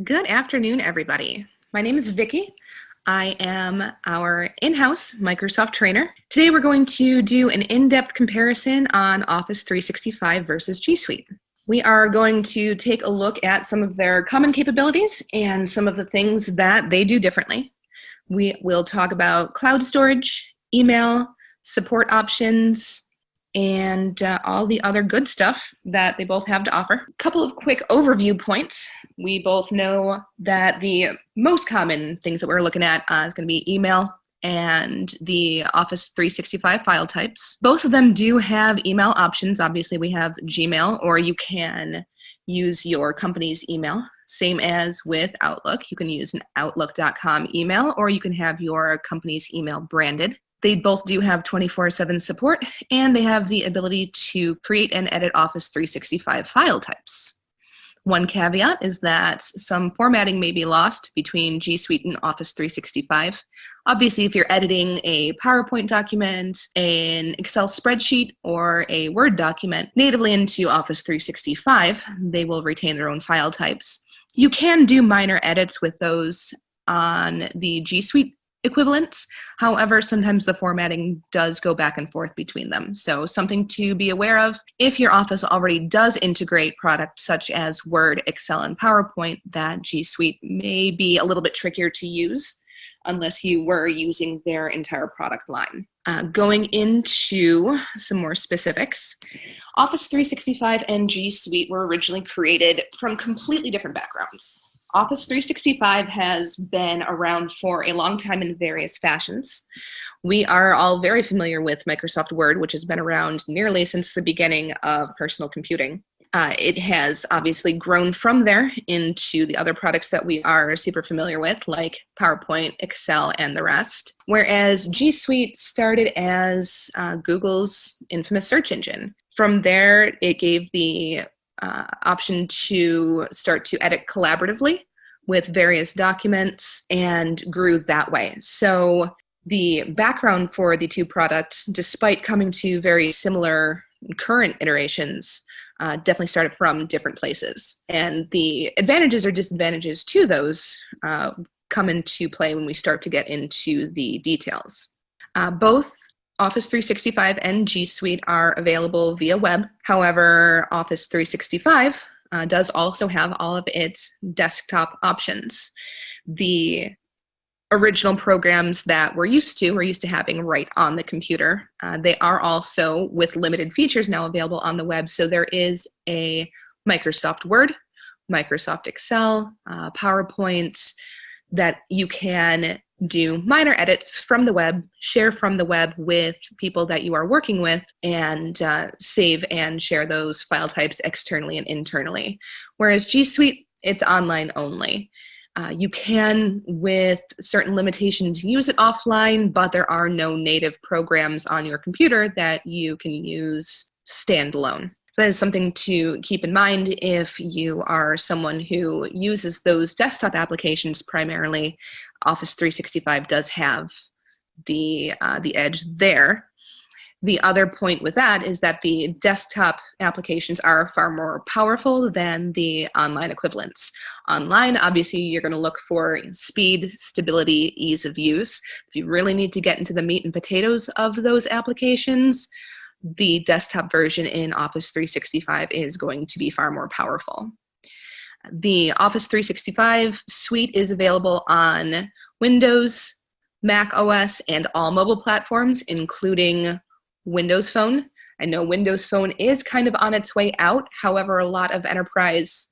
Good afternoon, everybody. My name is Vicki. I am our in-house Microsoft trainer. Today we're going to do an in-depth comparison on Office 365 versus G Suite. We are going to take a look at some of their common capabilities and some of the things that they do differently. We will talk about cloud storage, email, support options, and all the other good stuff that they both have to offer. A couple of quick overview points. We both know that the most common things that we're looking at is going to be email and the Office 365 file types. Both of them do have email options. Obviously, we have Gmail, or you can use your company's email. Same as with Outlook. You can use an Outlook.com email, or you can have your company's email branded. They both do have 24/7 support, and they have the ability to create and edit Office 365 file types. One caveat is that some formatting may be lost between G Suite and Office 365. Obviously, if you're editing a PowerPoint document, an Excel spreadsheet, or a Word document natively into Office 365, they will retain their own file types. You can do minor edits with those on the G Suite equivalents. However, sometimes the formatting does go back and forth between them. So something to be aware of. If your Office already does integrate products such as Word, Excel, and PowerPoint, that G Suite may be a little bit trickier to use unless you were using their entire product line. Going into some more specifics, Office 365 and G Suite were originally created from completely different backgrounds. Office 365 has been around for a long time in various fashions. We are all very familiar with Microsoft Word, which has been around nearly since the beginning of personal computing. It has obviously grown from there into the other products that we are super familiar with, like PowerPoint, Excel, and the rest. Whereas G Suite started as Google's infamous search engine. From there, it gave the option to start to edit collaboratively with various documents and grew that way. So the background for the two products, despite coming to very similar current iterations, definitely started from different places. And the advantages or disadvantages to those come into play when we start to get into the details. Both Office 365 and G Suite are available via web. However, Office 365 does also have all of its desktop options. The original programs that we're used to having right on the computer. They are also, with limited features, now available on the web. So there is a Microsoft Word, Microsoft Excel, PowerPoint, that you can do minor edits from the web, share from the web with people that you are working with, and save and share those file types externally and internally. Whereas G Suite, it's online only. You can, with certain limitations, use it offline, but there are no native programs on your computer that you can use standalone. So that is something to keep in mind if you are someone who uses those desktop applications primarily. Office 365 does have the edge there. The other point with that is that the desktop applications are far more powerful than the online equivalents. Online, obviously, you're going to look for speed, stability, ease of use. If you really need to get into the meat and potatoes of those applications, the desktop version in Office 365 is going to be far more powerful. The Office 365 suite is available on Windows, Mac OS, and all mobile platforms, including Windows Phone. I know Windows Phone is kind of on its way out. However, a lot of enterprise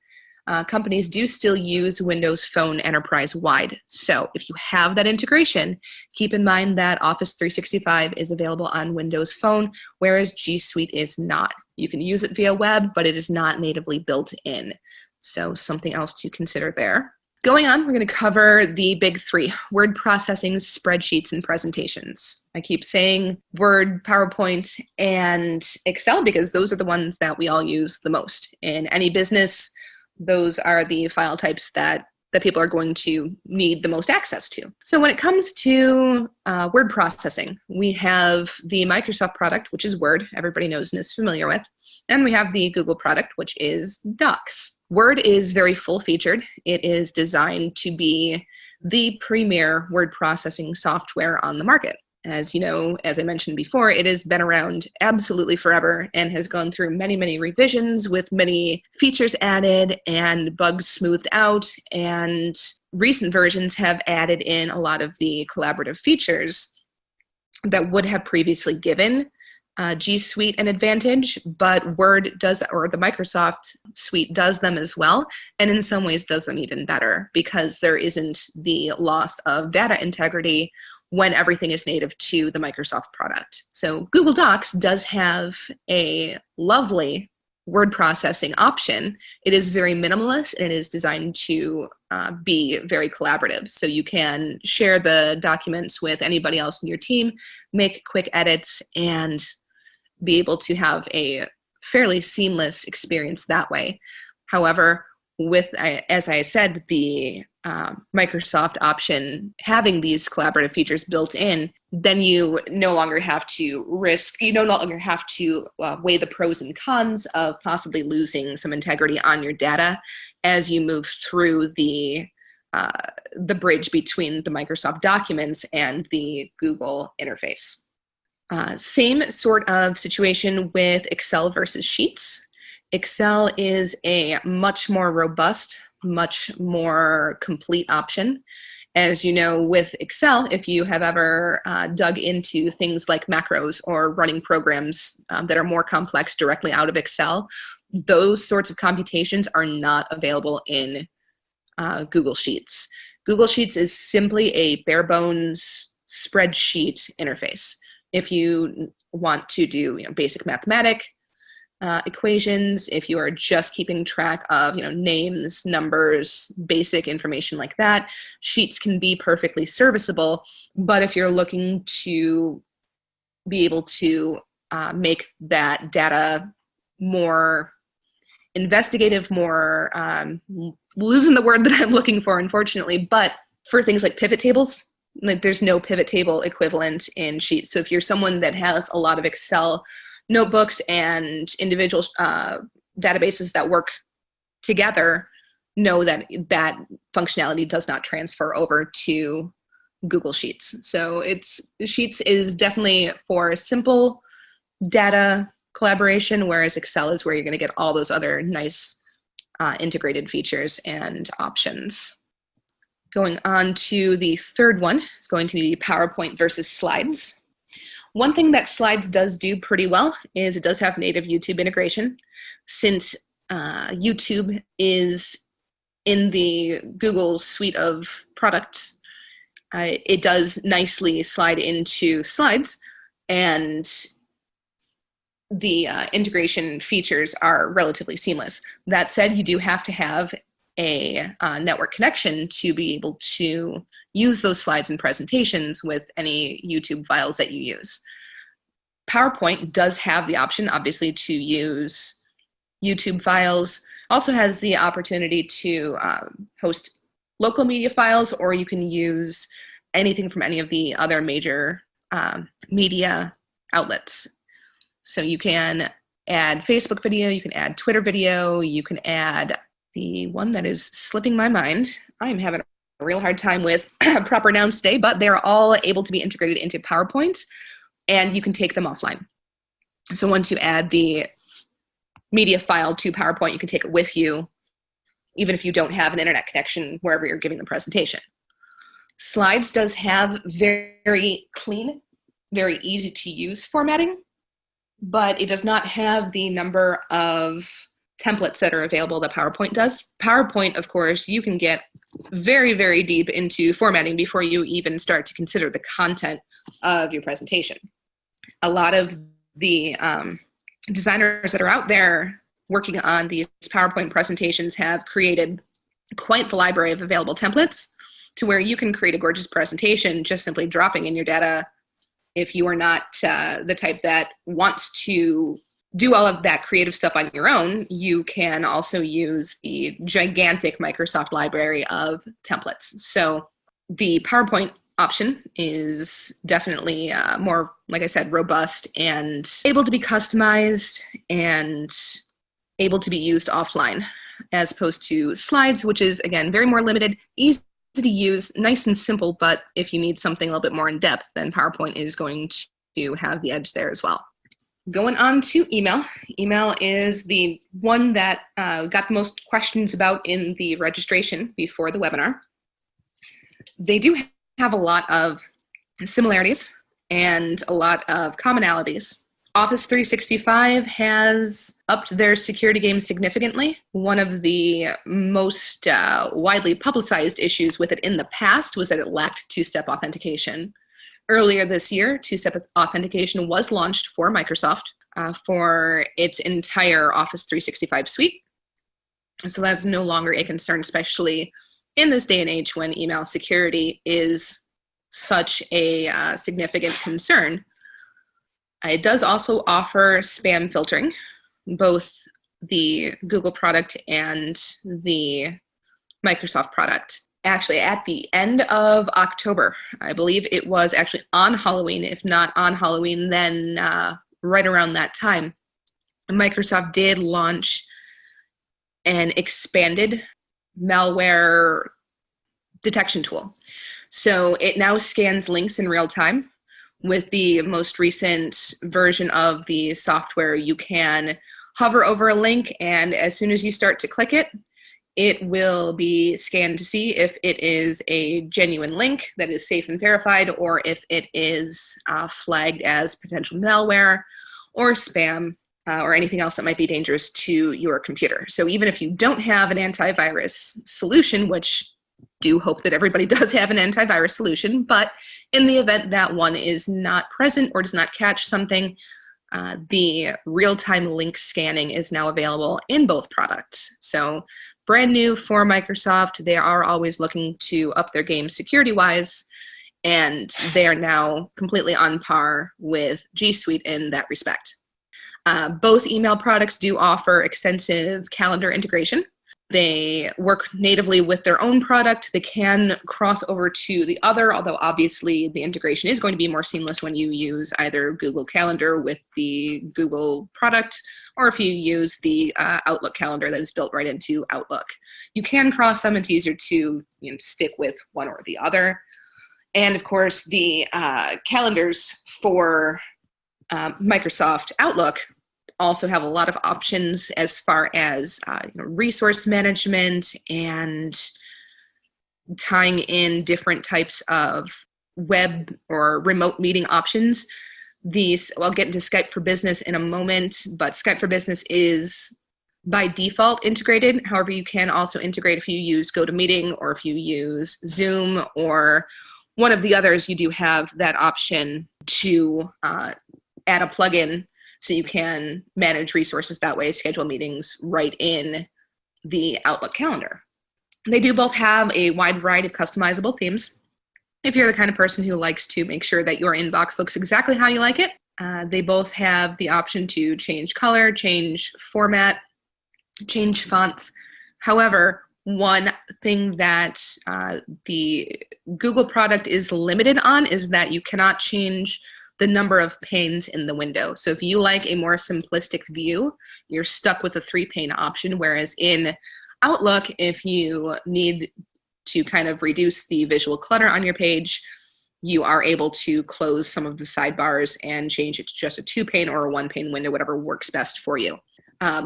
companies do still use Windows Phone enterprise-wide. So if you have that integration, keep in mind that Office 365 is available on Windows Phone, whereas G Suite is not. You can use it via web, but it is not natively built in. So something else to consider there. Going on, we're going to cover the big three: word processing, spreadsheets, and presentations. I keep saying Word, PowerPoint, and Excel because those are the ones that we all use the most. In any business, those are the file types that that people are going to need the most access to. So when it comes to word processing, we have the Microsoft product, which is Word, everybody knows and is familiar with, and we have the Google product, which is Docs. Word is very full-featured. It is designed to be the premier word processing software on the market. As you know, as I mentioned before, it has been around absolutely forever and has gone through many, many revisions with many features added and bugs smoothed out. And recent versions have added in a lot of the collaborative features that would have previously given G Suite an advantage, but Word does, or the Microsoft Suite does them as well, and in some ways does them even better because there isn't the loss of data integrity when everything is native to the Microsoft product. So Google Docs does have a lovely word processing option. It is very minimalist and it is designed to be very collaborative. So you can share the documents with anybody else in your team, make quick edits, and be able to have a fairly seamless experience that way. However, with, as I said, the Microsoft option having these collaborative features built in, then you no longer have to weigh the pros and cons of possibly losing some integrity on your data as you move through the bridge between the Microsoft documents and the Google interface. Same sort of situation with Excel versus Sheets. Excel is a much more robust, much more complete option. As you know, with Excel, if you have ever dug into things like macros or running programs that are more complex directly out of Excel, those sorts of computations are not available in Google Sheets. Google Sheets is simply a bare bones spreadsheet interface. If you want to do basic mathematic equations, if you are just keeping track of names, numbers, basic information like that, Sheets can be perfectly serviceable. But if you're looking to be able to make that data more investigative, more losing the word that I'm looking for, unfortunately, but for things like pivot tables, like there's no pivot table equivalent in Sheets. So if you're someone that has a lot of Excel notebooks and individual databases that work together, know that that functionality does not transfer over to Google Sheets. So Sheets is definitely for simple data collaboration, whereas Excel is where you're going to get all those other nice integrated features and options. Going on to the third one is going to be PowerPoint versus Slides. One thing that Slides does do pretty well is it does have native YouTube integration. Since YouTube is in the Google suite of products, it does nicely slide into Slides, and the integration features are relatively seamless. That said, you do have to have a network connection to be able to use those slides and presentations with any YouTube files that you use. PowerPoint does have the option, obviously, to use YouTube files. Also has the opportunity to host local media files, or you can use anything from any of the other major media outlets. So you can add Facebook video, you can add Twitter video, you can add the one that is slipping my mind. I'm having a real hard time with proper nouns today, but they're all able to be integrated into PowerPoint, and you can take them offline. So once you add the media file to PowerPoint, you can take it with you, even if you don't have an internet connection wherever you're giving the presentation. Slides does have very clean, very easy to use formatting, but it does not have the number of templates that are available that PowerPoint does. PowerPoint, of course, you can get very, very deep into formatting before you even start to consider the content of your presentation. A lot of the designers that are out there working on these PowerPoint presentations have created quite the library of available templates to where you can create a gorgeous presentation just simply dropping in your data if you are not the type that wants to do all of that creative stuff on your own, you can also use the gigantic Microsoft library of templates. So the PowerPoint option is definitely more, like I said, robust and able to be customized and able to be used offline, as opposed to slides, which is, again, very more limited, easy to use, nice and simple, but if you need something a little bit more in depth, then PowerPoint is going to have the edge there as well. Going on to email. Email is the one that got the most questions about in the registration before the webinar. They do have a lot of similarities and a lot of commonalities. Office 365 has upped their security game significantly. One of the most widely publicized issues with it in the past was that it lacked two-step authentication. Earlier this year, two-step authentication was launched for Microsoft for its entire Office 365 suite. So that's no longer a concern, especially in this day and age when email security is such a significant concern. It does also offer spam filtering, both the Google product and the Microsoft product. Actually, at the end of October, I believe it was actually on Halloween, if not on Halloween, then right around that time, Microsoft did launch an expanded malware detection tool. So it now scans links in real time. With the most recent version of the software, you can hover over a link, and as soon as you start to click it, it will be scanned to see if it is a genuine link that is safe and verified, or if it is flagged as potential malware or spam or anything else that might be dangerous to your computer. So even if you don't have an antivirus solution, which do hope that everybody does have an antivirus solution, but in the event that one is not present or does not catch something, the real-time link scanning is now available in both products. So brand new for Microsoft. They are always looking to up their game security-wise, and they are now completely on par with G Suite in that respect. Both email products do offer extensive calendar integration. They work natively with their own product. They can cross over to the other, although obviously the integration is going to be more seamless when you use either Google Calendar with the Google product, or if you use the Outlook calendar that is built right into Outlook. You can cross them. It's easier to stick with one or the other. And of course, the calendars for Microsoft Outlook also have a lot of options as far as resource management and tying in different types of web or remote meeting options. I'll get into Skype for Business in a moment, but Skype for Business is by default integrated. However, you can also integrate if you use GoToMeeting or if you use Zoom or one of the others. You do have that option to add a plugin so you can manage resources that way, schedule meetings right in the Outlook calendar. They do both have a wide variety of customizable themes. If you're the kind of person who likes to make sure that your inbox looks exactly how you like it, they both have the option to change color, change format, change fonts. However, one thing that the Google product is limited on is that you cannot change the number of panes in the window. So if you like a more simplistic view, you're stuck with a 3-pane option, whereas in Outlook, if you need to kind of reduce the visual clutter on your page, you are able to close some of the sidebars and change it to just a 2-pane or a 1-pane window, whatever works best for you.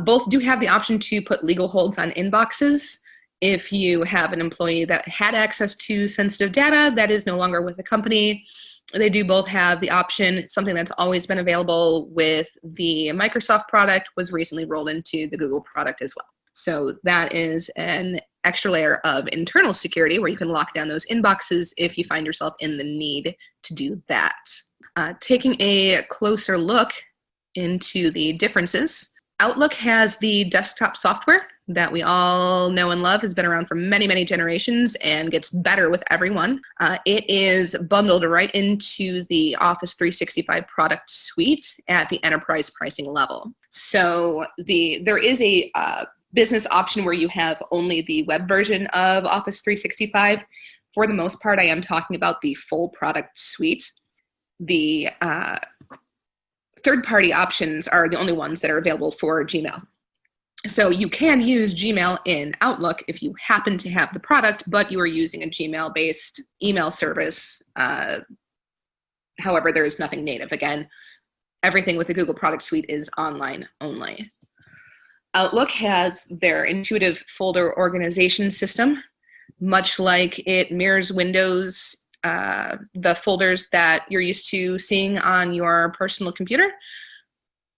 Both do have the option to put legal holds on inboxes. If you have an employee that had access to sensitive data that is no longer with the company, they do both have the option. Something that's always been available with the Microsoft product was recently rolled into the Google product as well. So that is an extra layer of internal security where you can lock down those inboxes if you find yourself in the need to do that. Taking a closer look into the differences, Outlook has the desktop software that we all know and love, has been around for many, many generations and gets better with everyone. It is bundled right into the Office 365 product suite at the enterprise pricing level. So there is a business option where you have only the web version of Office 365. For the most part, I am talking about the full product suite. The third-party options are the only ones that are available for Gmail. So you can use Gmail in Outlook if you happen to have the product, but you are using a Gmail-based email service. However, there is nothing native. Again, everything with the Google product suite is online only. Outlook has their intuitive folder organization system, much like it mirrors Windows, the folders that you're used to seeing on your personal computer.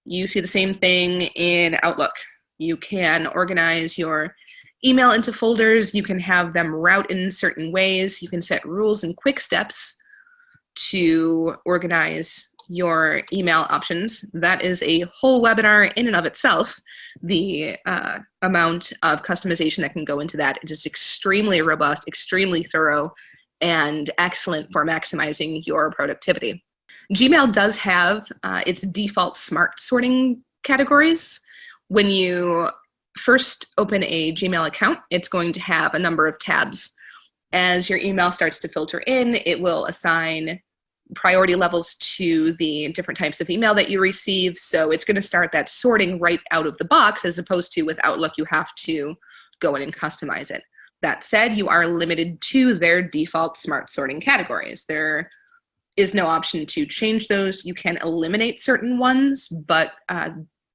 You see the same thing in Outlook. You can organize your email into folders. You can have them route in certain ways. You can set rules and quick steps to organize your email options. That is a whole webinar in and of itself. The amount of customization that can go into that, it is extremely robust, extremely thorough, and excellent for maximizing your productivity. Gmail does have its default smart sorting categories. When you first open a Gmail account, it's going to have a number of tabs. As your email starts to filter in, it will assign priority levels to the different types of email that you receive. So it's going to start that sorting right out of the box, as opposed to with Outlook, you have to go in and customize it. That said, you are limited to their default smart sorting categories. There is no option to change those. You can eliminate certain ones, but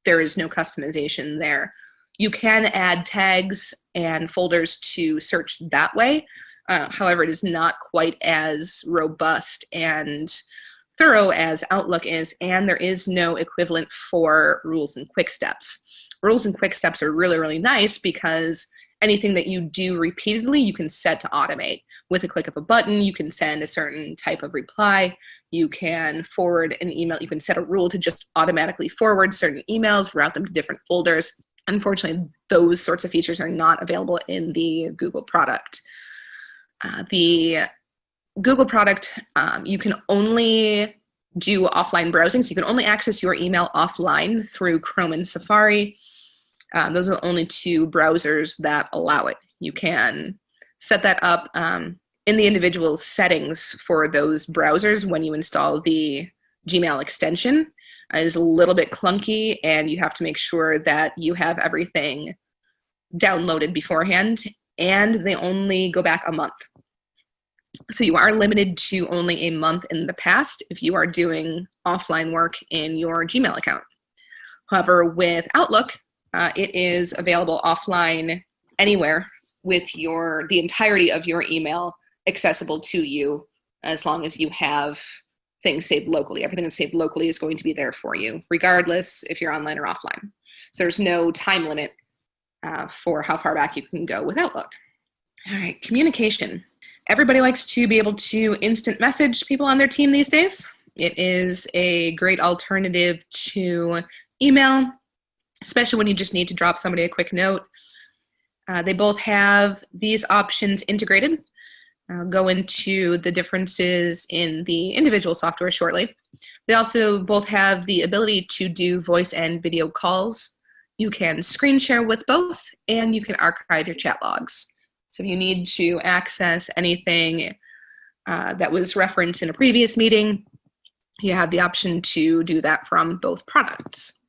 there is no customization there. You can add tags and folders to search that way. However, it is not quite as robust and thorough as Outlook is, and there is no equivalent for rules and quick steps. Rules and quick steps are really, really nice because anything that you do repeatedly, you can set to automate. With a click of a button, you can send a certain type of reply. You can forward an email. You can set a rule to just automatically forward certain emails, route them to different folders. Unfortunately, those sorts of features are not available in the Google product. The Google product, you can only do offline browsing, so you can only access your email offline through Chrome and Safari. Those are the only two browsers that allow it. You can set that up in the individual settings for those browsers when you install the Gmail extension. It is a little bit clunky, and you have to make sure that you have everything downloaded beforehand, and they only go back a month. So you are limited to only a month in the past if you are doing offline work in your Gmail account. However, with Outlook, it is available offline anywhere with the entirety of your email accessible to you, as long as you have things saved locally. Everything that's saved locally is going to be there for you, regardless if you're online or offline. So there's no time limit for how far back you can go with Outlook. All right, communication. Everybody likes to be able to instant message people on their team these days. It is a great alternative to email, especially when you just need to drop somebody a quick note. They both have these options integrated. I'll go into the differences in the individual software shortly. They also both have the ability to do voice and video calls. You can screen share with both, and you can archive your chat logs. So if you need to access anything that was referenced in a previous meeting, you have the option to do that from both products.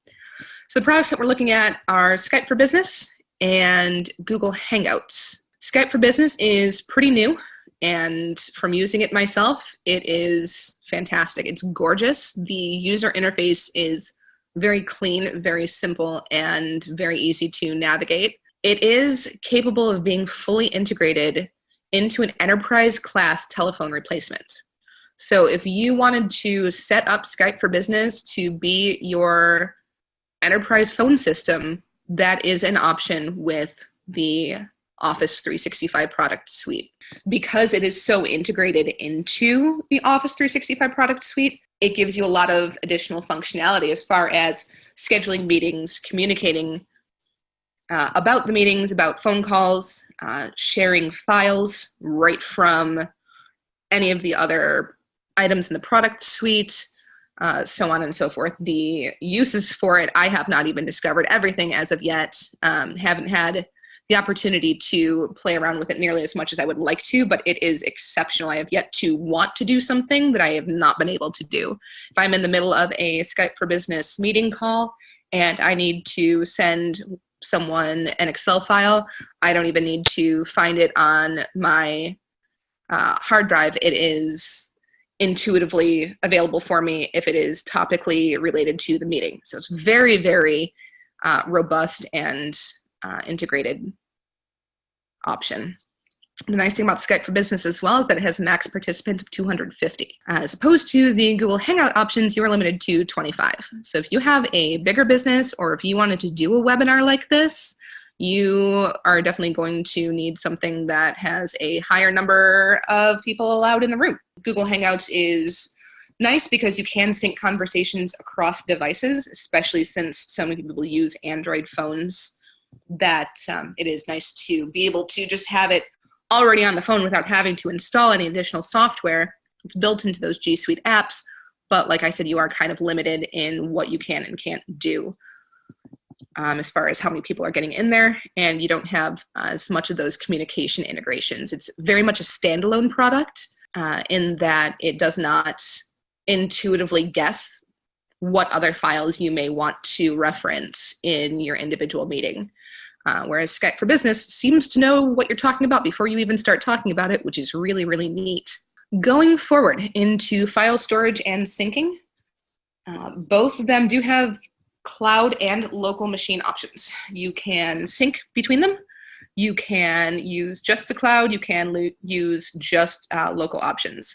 So the products that we're looking at are Skype for Business and Google Hangouts. Skype for Business is pretty new, and from using it myself, it is fantastic. It's gorgeous. The user interface is very clean, very simple, and very easy to navigate. It is capable of being fully integrated into an enterprise class telephone replacement. So if you wanted to set up Skype for Business to be your enterprise phone system, that is an option with the Office 365 product suite. Because it is so integrated into the Office 365 product suite, it gives you a lot of additional functionality as far as scheduling meetings, communicating about the meetings, about phone calls, sharing files right from any of the other items in the product suite, so on and so forth. The uses for it, I have not even discovered everything as of yet. Haven't had the opportunity to play around with it nearly as much as I would like to, but it is exceptional. I have yet to want to do something that I have not been able to do. If I'm in the middle of a Skype for Business meeting call and I need to send someone an Excel file, I don't even need to find it on my hard drive. It is intuitively available for me if it is topically related to the meeting. So it's very, very robust and integrated option. The nice thing about Skype for Business as well is that it has max participants of 250. As opposed to the Google Hangout options, you are limited to 25. So if you have a bigger business or if you wanted to do a webinar like this, you are definitely going to need something that has a higher number of people allowed in the room. Google Hangouts is nice because you can sync conversations across devices, especially since so many people use Android phones, that it is nice to be able to just have it already on the phone without having to install any additional software. It's built into those G Suite apps, but like I said, you are kind of limited in what you can and can't do as far as how many people are getting in there, and you don't have as much of those communication integrations. It's very much a standalone product in that it does not intuitively guess what other files you may want to reference in your individual meeting. Whereas Skype for Business seems to know what you're talking about before you even start talking about it, which is really, really neat. Going forward into file storage and syncing, both of them do have cloud and local machine options. You can sync between them. You can use just the cloud. You can use just local options.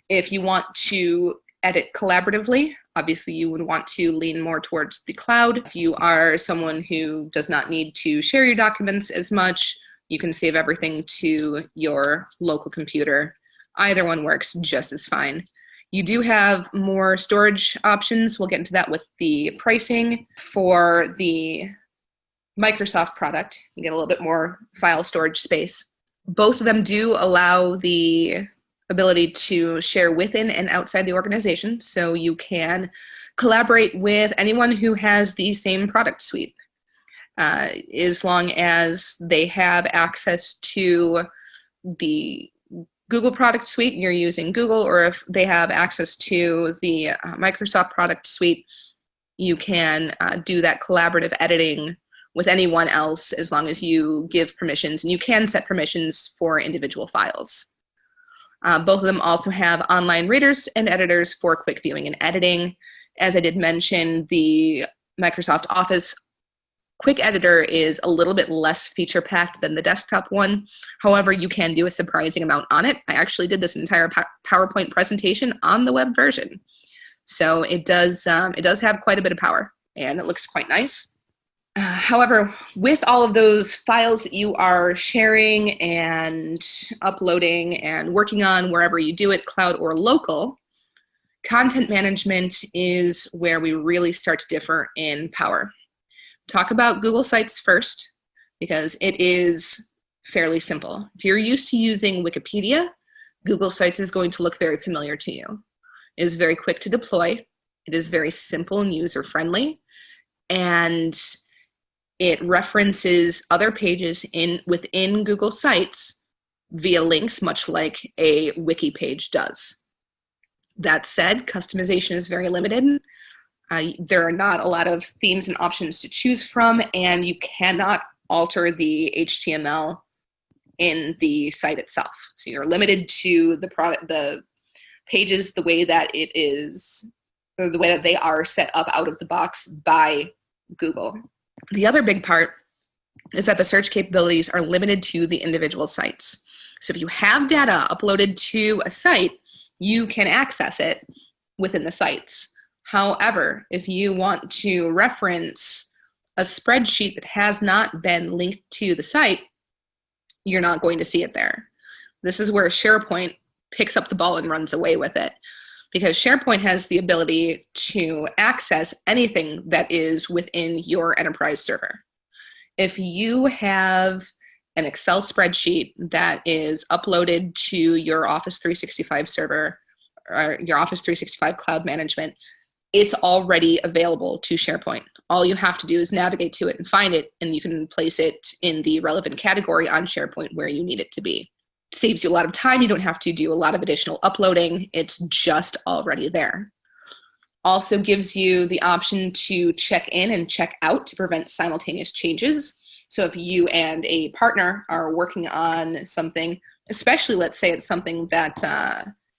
If you want to edit collaboratively, obviously you would want to lean more towards the cloud. If you are someone who does not need to share your documents as much, you can save everything to your local computer. Either one works just as fine. You do have more storage options. We'll get into that with the pricing. For the Microsoft product, you get a little bit more file storage space. Both of them do allow the ability to share within and outside the organization, so you can collaborate with anyone who has the same product suite, as long as they have access to the Google product suite and you're using Google, or if they have access to the Microsoft product suite, you can do that collaborative editing with anyone else as long as you give permissions, and you can set permissions for individual files. Both of them also have online readers and editors for quick viewing and editing. As I did mention, the Microsoft Office Quick Editor is a little bit less feature-packed than the desktop one. However, you can do a surprising amount on it. I actually did this entire PowerPoint presentation on the web version. So it does have quite a bit of power, and it looks quite nice. However, with all of those files that you are sharing and uploading and working on wherever you do it, cloud or local, content management is where we really start to differ in power. Talk about Google Sites first, because it is fairly simple. If you're used to using Wikipedia, Google Sites is going to look very familiar to you. It is very quick to deploy. It is very simple and user-friendly, and it references other pages within Google Sites via links, much like a wiki page does. That said, customization is very limited. There are not a lot of themes and options to choose from, and you cannot alter the HTML in the site itself. So you're limited to the pages the way that it is, or the way that they are set up out of the box by Google. The other big part is that the search capabilities are limited to the individual sites. So if you have data uploaded to a site, you can access it within the sites. However, if you want to reference a spreadsheet that has not been linked to the site, you're not going to see it there. This is where SharePoint picks up the ball and runs away with it, because SharePoint has the ability to access anything that is within your enterprise server. If you have an Excel spreadsheet that is uploaded to your Office 365 server or your Office 365 cloud management, it's already available to SharePoint. All you have to do is navigate to it and find it, and you can place it in the relevant category on SharePoint where you need it to be. It saves you a lot of time. You don't have to do a lot of additional uploading. It's just already there. Also gives you the option to check in and check out to prevent simultaneous changes. So if you and a partner are working on something, especially let's say it's something that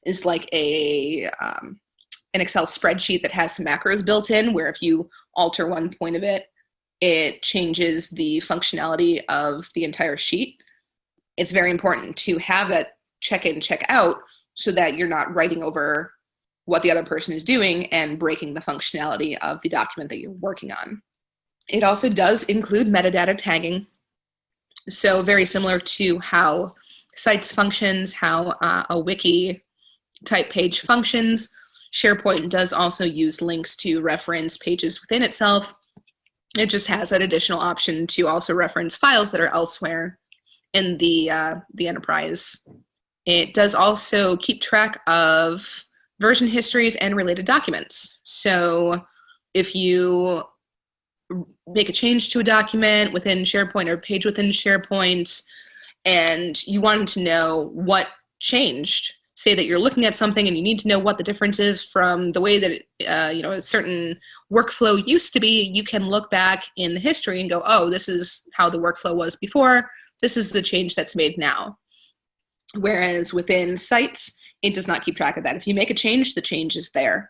is like an Excel spreadsheet that has some macros built in, where if you alter one point of it, it changes the functionality of the entire sheet. It's very important to have that check in, check out, so that you're not writing over what the other person is doing and breaking the functionality of the document that you're working on. It also does include metadata tagging. So very similar to how sites functions, how a wiki type page functions, SharePoint does also use links to reference pages within itself. It just has that additional option to also reference files that are elsewhere in the enterprise. It does also keep track of version histories and related documents. So if you make a change to a document within SharePoint or a page within SharePoint, and you wanted to know what changed, say that you're looking at something and you need to know what the difference is from the way that a certain workflow used to be, you can look back in the history and go, oh, this is how the workflow was before, this is the change that's made now. Whereas within sites, it does not keep track of that. If you make a change, the change is there.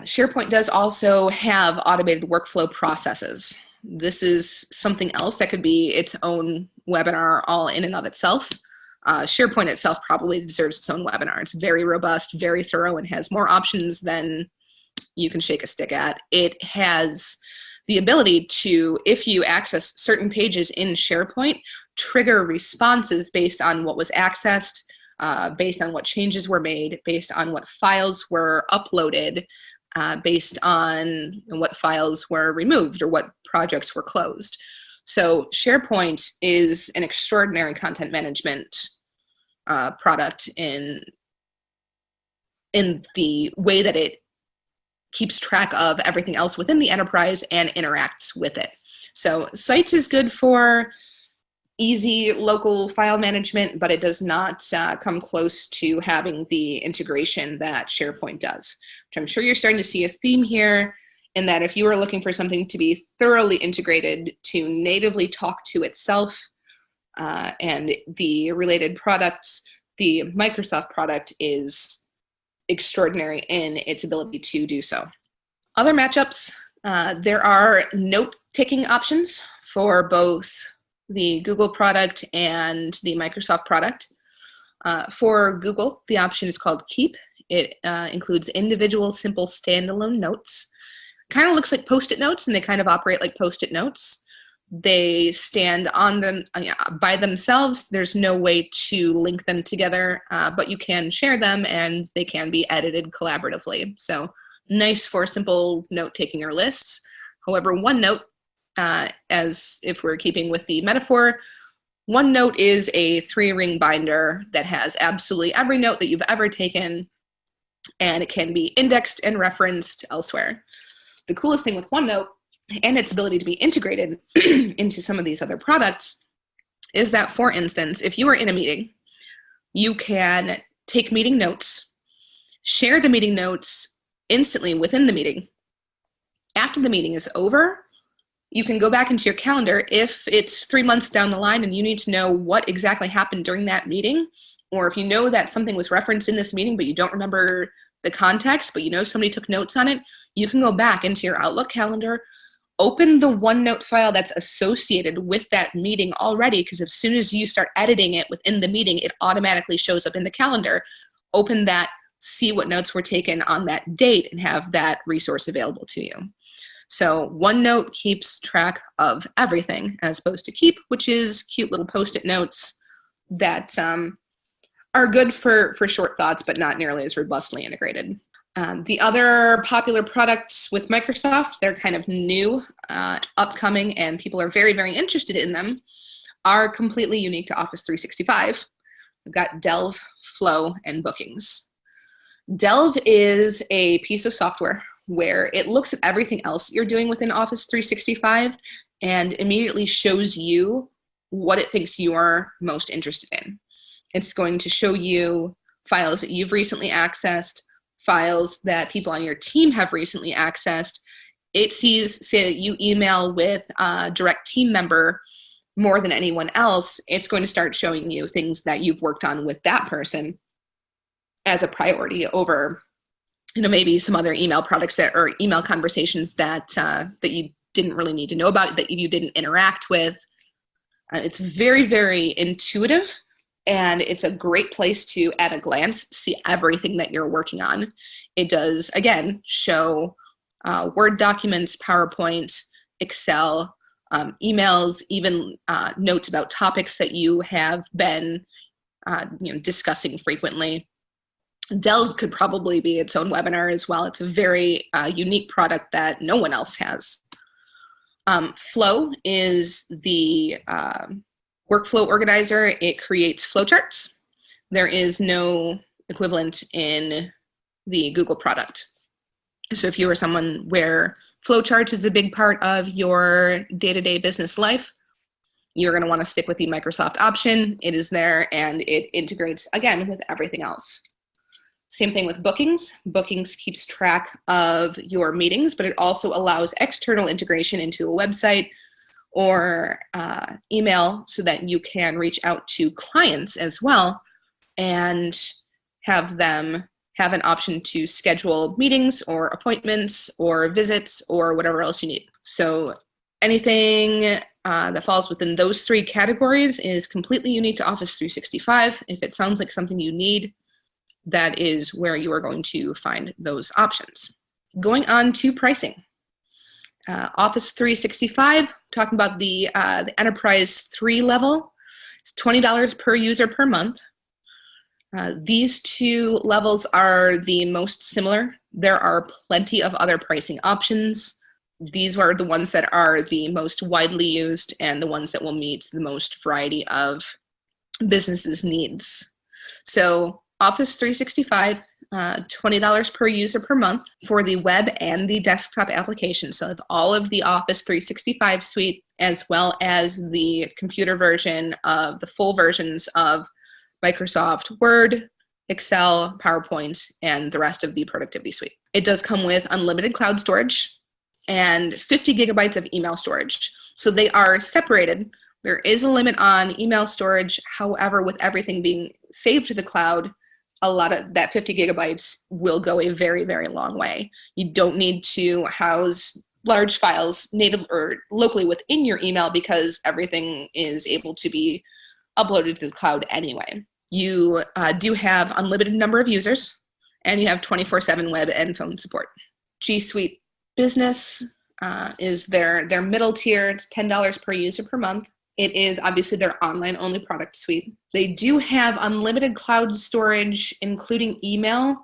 SharePoint does also have automated workflow processes. This is something else that could be its own webinar all in and of itself. SharePoint itself probably deserves its own webinar. It's very robust, very thorough, and has more options than you can shake a stick at. It has the ability to, if you access certain pages in SharePoint, trigger responses based on what was accessed, based on what changes were made, based on what files were uploaded, based on what files were removed or what projects were closed. So SharePoint is an extraordinary content management product in the way that it keeps track of everything else within the enterprise and interacts with it. So Sites is good for easy local file management, but it does not come close to having the integration that SharePoint does, which I'm sure you're starting to see a theme here, in that if you are looking for something to be thoroughly integrated, to natively talk to itself and the related products, the Microsoft product is extraordinary in its ability to do so. Other matchups, there are note-taking options for both the Google product and the Microsoft product. For Google, the option is called Keep. It includes individual, simple, standalone notes. Kind of looks like Post-it notes, and they kind of operate like Post-it notes. They stand on them by themselves. There's no way to link them together, but you can share them, and they can be edited collaboratively. So nice for simple note-taking or lists. However, OneNote, as if we're keeping with the metaphor, OneNote is a 3-ring binder that has absolutely every note that you've ever taken, and it can be indexed and referenced elsewhere. The coolest thing with OneNote and its ability to be integrated into some of these other products is that, for instance, if you are in a meeting, you can take meeting notes, share the meeting notes instantly within the meeting. After the meeting is over, you can go back into your calendar if it's 3 months down the line and you need to know what exactly happened during that meeting, or if you know that something was referenced in this meeting but you don't remember the context, but you know somebody took notes on it, you can go back into your Outlook calendar, open the OneNote file that's associated with that meeting already, because as soon as you start editing it within the meeting, it automatically shows up in the calendar. Open that, see what notes were taken on that date, and have that resource available to you. So OneNote keeps track of everything, as opposed to Keep, which is cute little Post-it notes that are good for short thoughts, but not nearly as robustly integrated. The other popular products with Microsoft, they're kind of new, upcoming, and people are very, very interested in them, are completely unique to Office 365. We've got Delve, Flow, and Bookings. Delve is a piece of software where it looks at everything else you're doing within Office 365 and immediately shows you what it thinks you are most interested in. It's going to show you files that you've recently accessed, files that people on your team have recently accessed. It sees, say that you email with a direct team member more than anyone else, it's going to start showing you things that you've worked on with that person as a priority over, maybe some other email products or email conversations that you didn't really need to know about, that you didn't interact with. It's very, very intuitive, and it's a great place to, at a glance, see everything that you're working on. It does, again, show Word documents, PowerPoint, Excel, emails, even notes about topics that you have been discussing frequently. Delve could probably be its own webinar as well. It's a very unique product that no one else has. Flow is the workflow organizer. It creates flowcharts. There is no equivalent in the Google product. So if you are someone where flowcharts is a big part of your day-to-day business life, you're going to want to stick with the Microsoft option. It is there, and it integrates, again, with everything else. Same thing with Bookings. Bookings keeps track of your meetings, but it also allows external integration into a website or email so that you can reach out to clients as well and have them have an option to schedule meetings or appointments or visits or whatever else you need. So anything that falls within those three categories is completely unique to Office 365. If it sounds like something you need, that is where you are going to find those options. Going on to pricing. Office 365, talking about the Enterprise 3 level, it's $20 per user per month. These two levels are the most similar. There are plenty of other pricing options. These are the ones that are the most widely used and the ones that will meet the most variety of businesses' needs. So Office 365, $20 per user per month for the web and the desktop application. So it's all of the Office 365 suite, as well as the computer version of the full versions of Microsoft Word, Excel, PowerPoint, and the rest of the productivity suite. It does come with unlimited cloud storage and 50 gigabytes of email storage. So they are separated. There is a limit on email storage. However, with everything being saved to the cloud, a lot of that 50 gigabytes will go a very, very long way. You don't need to house large files native or locally within your email because everything is able to be uploaded to the cloud anyway. You do have unlimited number of users, and you have 24/7 web and phone support. G Suite Business is their middle tier. It's $10 per user per month. It is obviously their online-only product suite. They do have unlimited cloud storage, including email,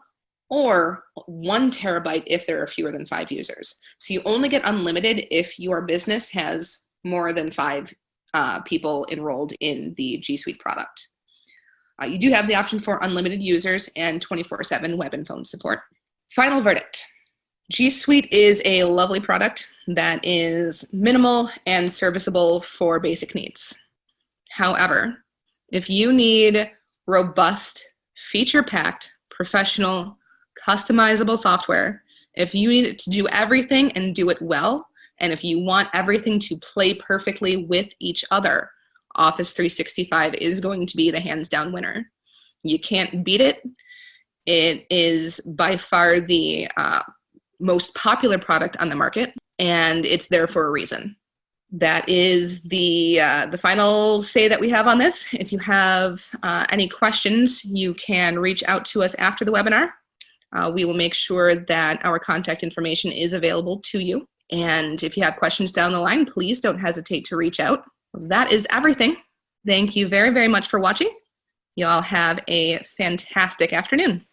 or 1 terabyte if there are fewer than 5 users. So you only get unlimited if your business has more than 5 people enrolled in the G Suite product. You do have the option for unlimited users and 24/7 web and phone support. Final verdict. G Suite is a lovely product that is minimal and serviceable for basic needs. However, if you need robust, feature-packed, professional, customizable software, if you need it to do everything and do it well, and if you want everything to play perfectly with each other, Office 365 is going to be the hands-down winner. You can't beat it. It is by far the most popular product on the market, and it's there for a reason. That is the final say that we have on this. If you have any questions, you can reach out to us after the webinar. We will make sure that our contact information is available to you. And if you have questions down the line, please don't hesitate to reach out. That is everything. Thank you very, very much for watching. You all have a fantastic afternoon.